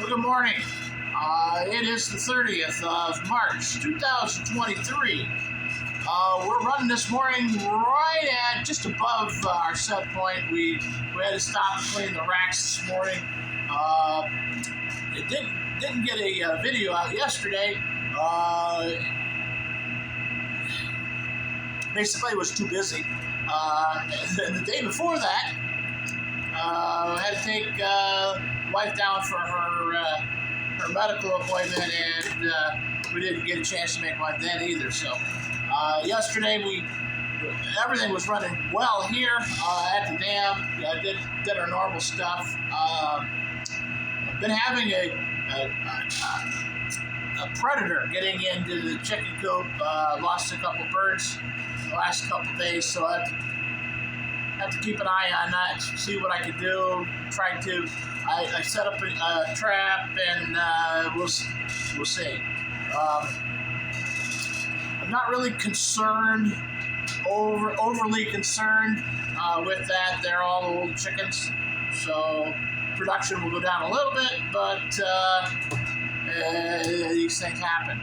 Well, good morning. It is the 30th of March, 2023. We're running this morning right at just above our set point. We had to stop and clean the racks this morning. It didn't get a video out yesterday. Basically, it was too busy. And the day before that, I had to take wife down for her medical appointment, and we didn't get a chance to make one then either. So yesterday everything was running well here at the dam. Did our normal stuff. I've been having a predator getting into the chicken coop. Lost a couple birds the last couple days, so I have to keep an eye on that, see what I can do. I set up a trap, and we'll see. I'm not really overly concerned with that. They're all old chickens, so production will go down a little bit, but these things happen.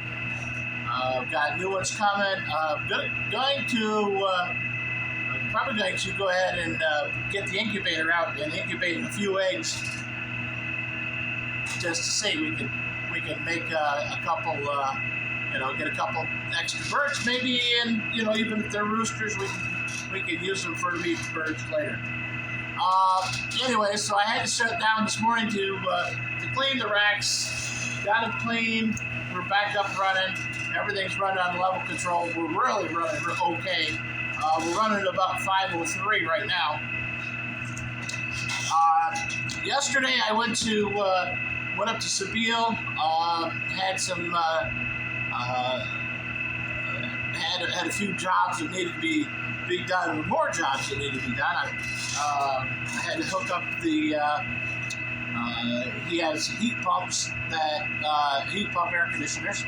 I've got new ones coming. Probably going to go ahead and get the incubator out and incubate a few eggs, just to see we can make a couple, get a couple extra birds maybe, and even if they're roosters, we can use them for meat birds later. Anyway, so I had to shut down this morning to clean the racks. Got them clean. We're back up running. Everything's running on level control. We're really running okay. We're running at about 503 right now. Yesterday I went up to Sebile, had some had a few jobs that needed to be done, or more jobs that needed to be done. I had to hook up the. He has heat pump air conditioners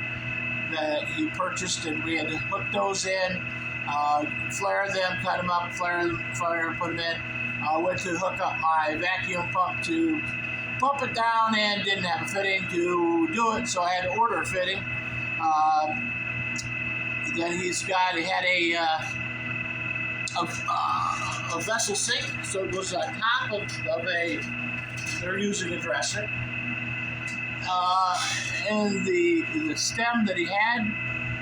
that he purchased, and we had to hook those in. Flare them, cut them up, flare, put them in. Went to hook up my vacuum pump to pump it down, and didn't have a fitting to do it, so I had to order a fitting. Then he had a vessel sink, so it was on top of they're using a dresser. And the stem that he had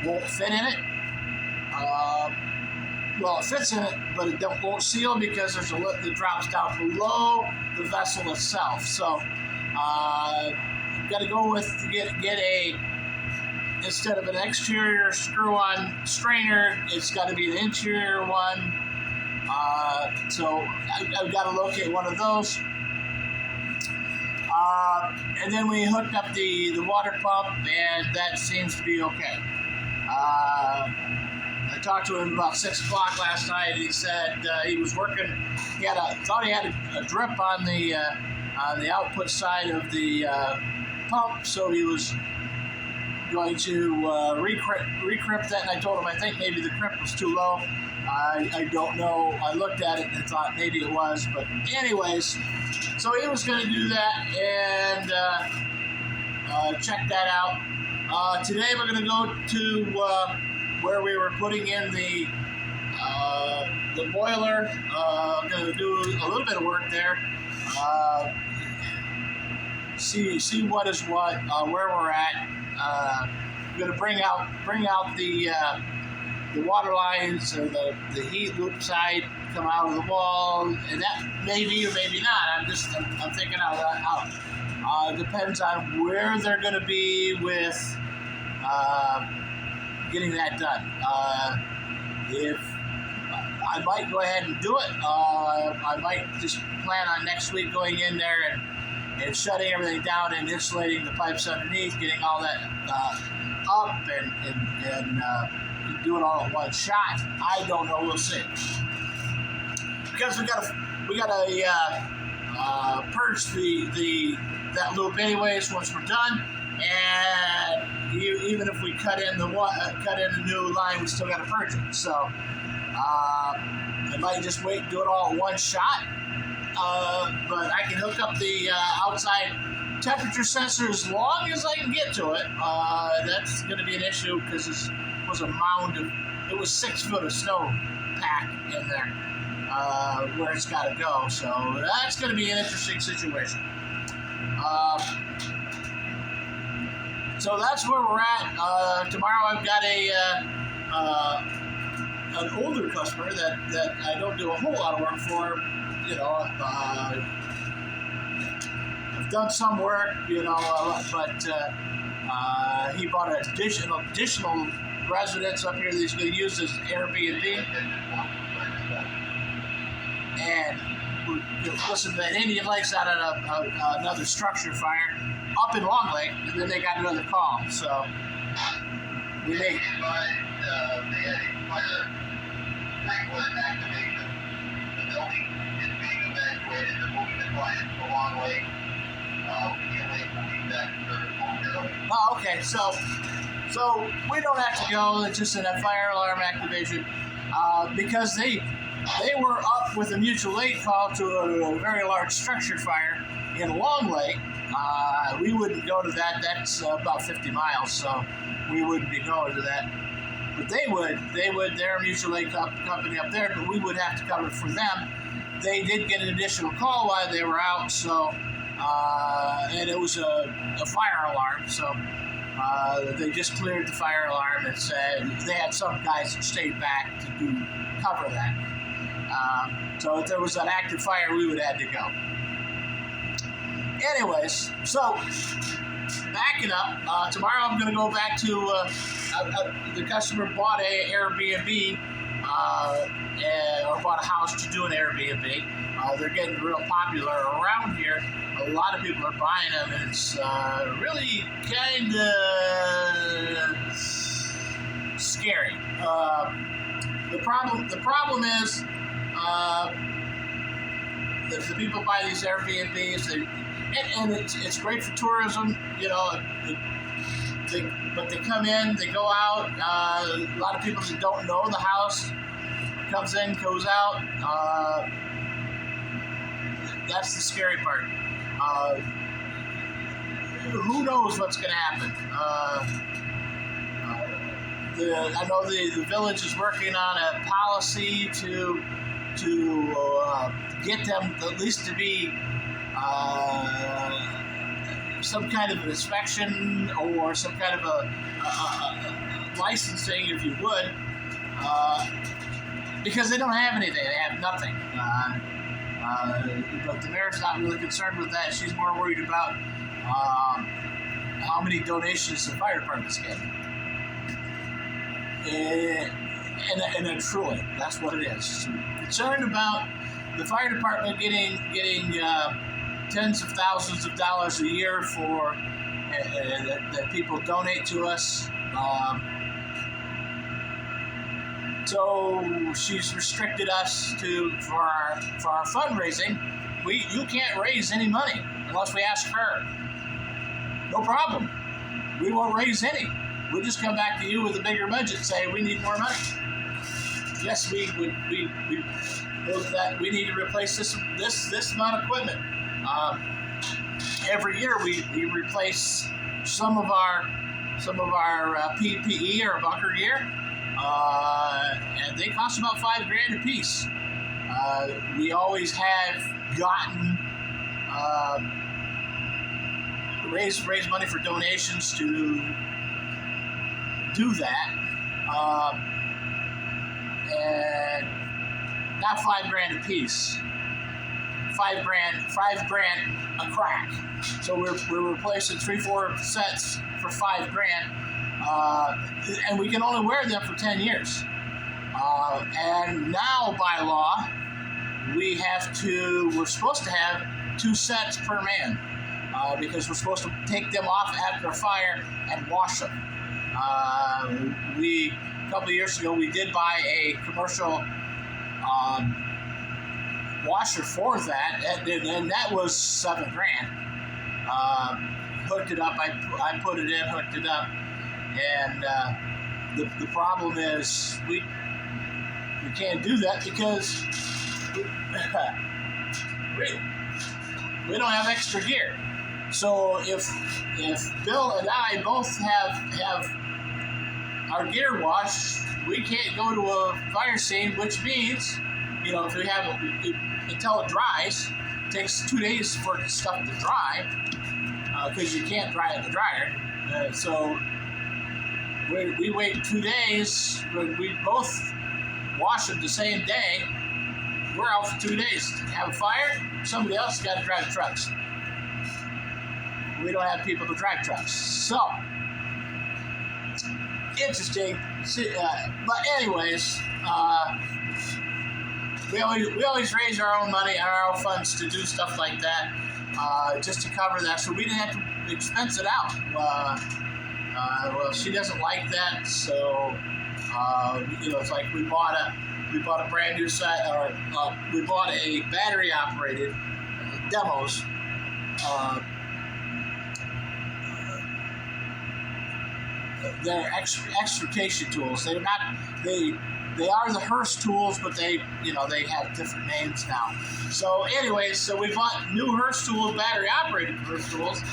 won't fit in it. It fits in it, but it won't seal because there's a lip that drops down below the vessel itself. So I've got to go get a, instead of an exterior screw-on strainer, it's got to be an interior one. So I've got to locate one of those. And then we hooked up the water pump, and that seems to be okay. I talked to him about 6 o'clock last night, and he said he was working. Thought he had a drip on the output side of the pump, so he was going to recrimp that. And I told him I think maybe the crimp was too low. I don't know. I looked at it and thought maybe it was, but anyways, so he was going to do that and check that out. Today we're going to go to where we were putting in the boiler. Going to do a little bit of work there. See what is what, where we're at. Going to bring out the water lines, or the heat loop side, come out of the wall, and that maybe or maybe not. I'm thinking out loud. Depends on where they're going to be with getting that done. If I might go ahead and do it, I might just plan on next week going in there and shutting everything down and insulating the pipes underneath, getting all that up and do it all in one shot. I don't know. We'll see. Because we gotta purge that loop anyways once we're done, and even if we cut in a new line, we still gotta purge it. So I might just wait and do it all in one shot. But I can hook up the outside temperature sensor as long as I can get to it. That's going to be an issue because this was a mound of, it was 6 foot of snow pack in there where it's got to go. So that's going to be an interesting situation. So that's where we're at. Tomorrow I've got an older customer that I don't do a whole lot of work for. You know, I've done some work, you know, but he bought an additional residence up here that he's going to use as Airbnb. And listen, the Indian Lakes had another structure fire up in Long Lake, and then they got another call. So we may. They had a fire activation. The building is being evacuated. They're moving the client to Long Lake. Oh, okay. So we don't have to go. It's just a fire alarm activation because they were up with a mutual aid call to a very large structure fire in Long Lake. We wouldn't go to that. That's about 50 miles, so we wouldn't be going to that. But they would. They're a mutual aid company up there, but we would have to cover for them. They did get an additional call while they were out, so and it was a fire alarm. So they just cleared the fire alarm and said they had some guys that stayed back to cover that. So if there was an active fire, we would have had to go. Anyways, so backing up, tomorrow I'm going to go back to the customer bought a Airbnb or bought a house to do an Airbnb. They're getting real popular around here. A lot of people are buying them, and it's really kind of scary. The problem is the people buy these Airbnbs, and it's great for tourism, you know. But they come in, they go out. A lot of people that don't know the house comes in, goes out. That's the scary part. Who knows what's going to happen? I know the village is working on a policy to get them at least to be some kind of an inspection or some kind of a licensing, if you would, because they don't have anything. They have nothing. But the mayor's not really concerned with that. She's more worried about how many donations the fire department's getting. And truly, that's what it is. She's concerned about the fire department getting tens of thousands of dollars a year for that people donate to us. So she's restricted us for our fundraising. You can't raise any money unless we ask her. No problem. We won't raise any. We'll just come back to you with a bigger budget and say we need more money. Yes, we need to replace this amount of equipment. Every year we replace some of our PPE or bunker gear, and they cost about $5,000 a piece. We always have gotten raise money for donations to do that, and not $5,000 a piece. $5,000 a crack. So we're replacing 3-4 sets for $5,000, and we can only wear them for 10 years. And now by law, we're supposed to have 2 sets per man because we're supposed to take them off after a fire and wash them. A couple of years ago, we did buy a commercial washer for that, and that was $7,000. Hooked it up. I put it in, hooked it up, and the problem is we can't do that because we don't have extra gear. So if Bill and I both have our gear washed, we can't go to a fire scene, which means, if we have until it dries, it takes 2 days for the stuff to dry, because you can't dry it in the dryer. So we wait 2 days. When we both wash it the same day, we're out for 2 days. Have a fire, somebody else has got to drive trucks. We don't have people to drive trucks. So, interesting. But anyways, we always raise our own money, our own funds to do stuff like that, just to cover that, so we didn't have to expense it out. Well, she doesn't like that, so it's like we bought a brand new set, or we bought a battery operated demos. They're extrication tools. They're not. They are the Hurst tools, but they have different names now. So anyways, so we bought new Hurst tools, battery operated Hurst tools.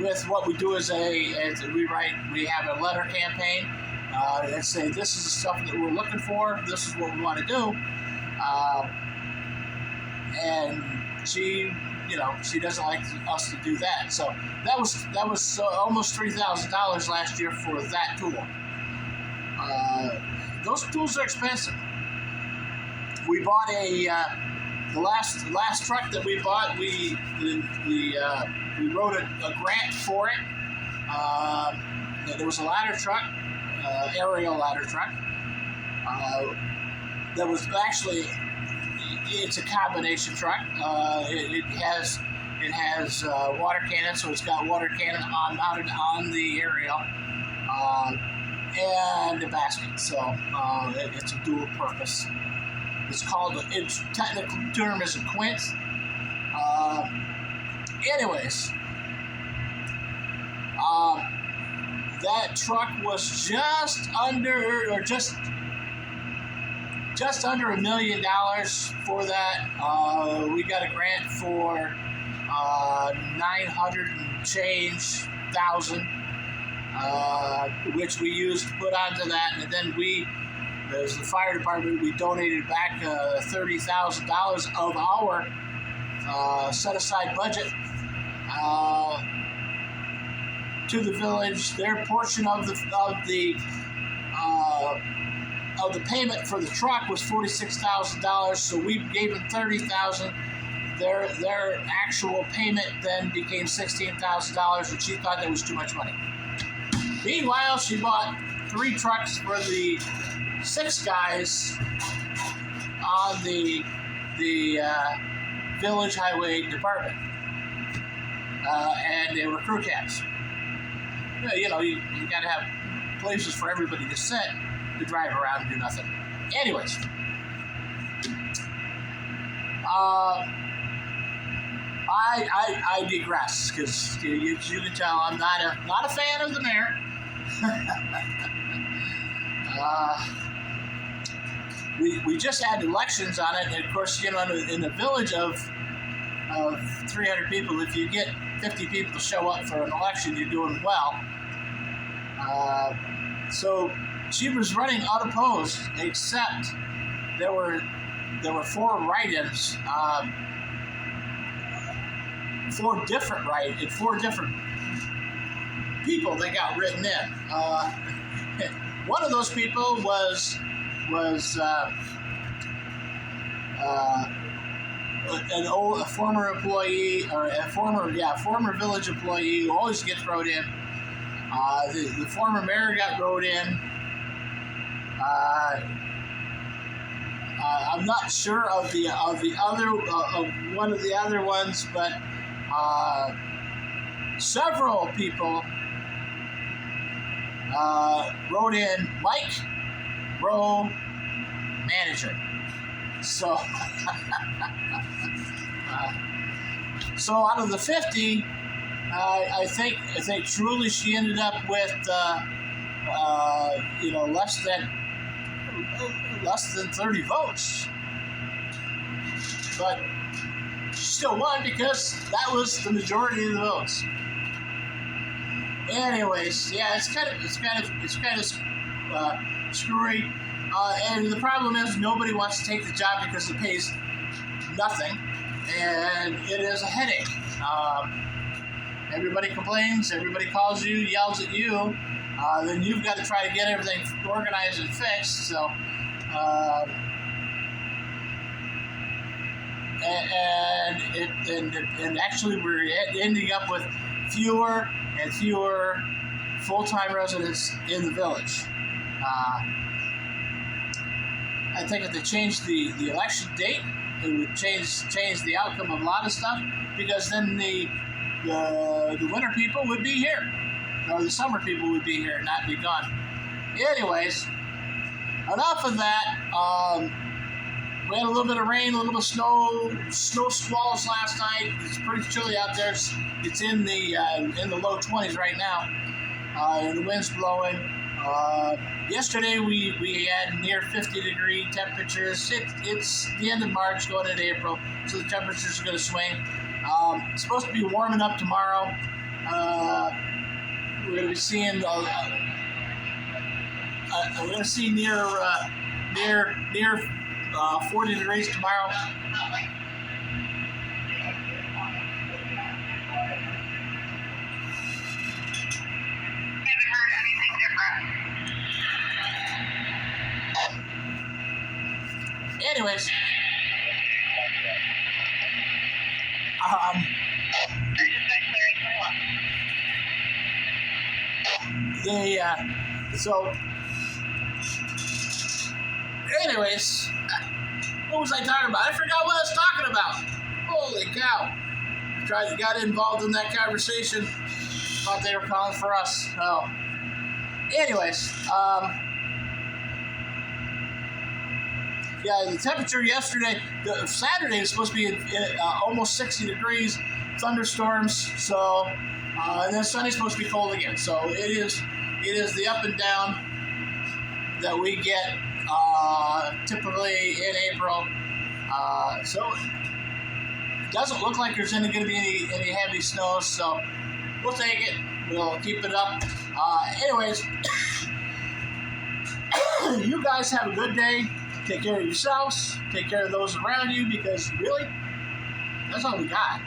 With what we do is we have a letter campaign that say this is the stuff that we're looking for. This is what we want to do. And she doesn't like us to do that. So that was almost $3,000 last year for that tool. Those tools are expensive. We bought the last truck that we bought. We wrote a grant for it. There was a ladder truck, aerial ladder truck. That was actually. It's a combination truck. It has water cannon, so it's got water cannon mounted on the aerial, and a basket. So it's a dual purpose. Its technical term is a quint. Anyways, that truck was just under $1 million for that. We got a grant for 900 and change thousand, which we used to put onto that, and then as the fire department, we donated back $30,000 of our set aside budget to the village. Their portion of the payment for the truck was $46,000, so we gave them $30,000. Their actual payment then became $16,000, and she thought that was too much money. Meanwhile, she bought 3 trucks for the 6 guys on the village highway department, and they were crew cabs. You got to have places for everybody to sit, to drive around and do nothing. Anyways, I digress, because you can tell I'm not a fan of the mayor. We just had elections on it, and of course, in a village of 300 people, if you get 50 people to show up for an election, you're doing well. So she was running unopposed, except there were 4 write-ins, 4 different people that got written in. One of those people was a former employee, or a former village employee who always gets wrote in. The former mayor got wrote in. I'm not sure of one of the other ones, but several people wrote in Mike Rowe, manager. So, so out of the 50, I think truly she ended up with less than 30 votes. But still won because that was the majority of the votes. Anyways, yeah, it's kind of screwy. And the problem is nobody wants to take the job because it pays nothing, and it is a headache. Everybody complains, everybody calls you, yells at you, then you've got to try to get everything organized and fixed. So, and actually we're ending up with fewer and fewer full-time residents in the village. I think if they changed the election date, it would change the outcome of a lot of stuff, because then the winter people would be here, or the summer people would be here and not be gone. Anyways, enough of that. We had a little bit of rain, a little bit of snow squalls last night. It's pretty chilly out there. It's in the low 20s right now, and the wind's blowing. Yesterday we had near 50-degree temperatures. It's the end of March going into April, so the temperatures are going to swing. It's supposed to be warming up tomorrow. We're going to be seeing we're going to see near 40 degrees tomorrow. Anyways, anyways, what was I talking about? I forgot what I was talking about. Holy cow. Got involved in that conversation. Thought they were calling for us. Oh. Anyways, yeah, the temperature yesterday, Saturday was supposed to be almost 60 degrees, thunderstorms, so, and then Sunday's supposed to be cold again. So it is the up and down that we get typically in April. So it doesn't look like there's going to be any heavy snow, so we'll take it. We'll keep it up. Anyways, you guys have a good day. Take care of yourselves. Take care of those around you, because really, that's all we got.